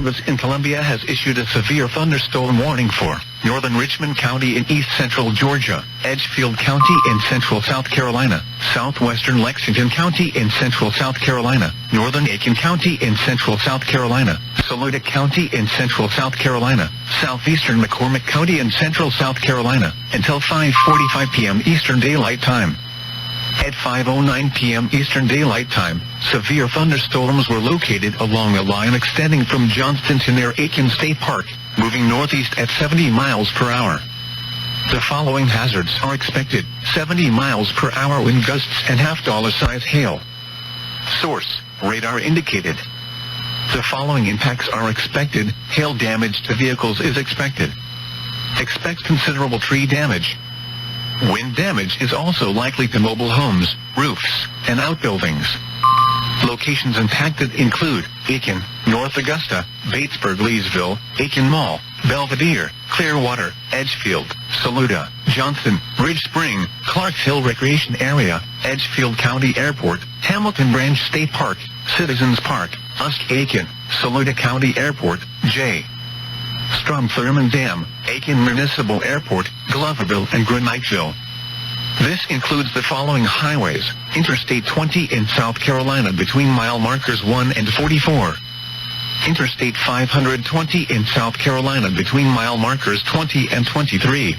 Service in Columbia has issued a severe thunderstorm warning for northern Richmond County in east-central Georgia, Edgefield County in central South Carolina, southwestern Lexington County in central South Carolina, northern Aiken County in central South Carolina, Saluda County in central South Carolina, southeastern McCormick County in central South Carolina, until 5:45 p.m. Eastern Daylight Time. At 5:09 p.m. Eastern Daylight Time, severe thunderstorms were located along a line extending from Johnston to near Aiken State Park, moving northeast at 70 miles per hour. The following hazards are expected: 70 miles per hour wind gusts and $half-size hail. Source: radar indicated. The following impacts are expected: hail damage to vehicles is expected. Expect considerable tree damage. Wind damage is also likely to mobile homes, roofs, and outbuildings. Locations impacted include Aiken, North Augusta, Batesburg, Leesville, Aiken Mall, Belvedere, Clearwater, Edgefield, Saluda, Johnston, Ridge Spring, Clarks Hill Recreation Area, Edgefield County Airport, Hamilton Branch State Park, Citizens Park, Aiken, Saluda County Airport, J. Strom-Thurmond Dam, Aiken Municipal Airport, Gloverville and Graniteville. This includes the following highways: Interstate 20 in South Carolina between mile markers 1 and 44. Interstate 520 in South Carolina between mile markers 20 and 23.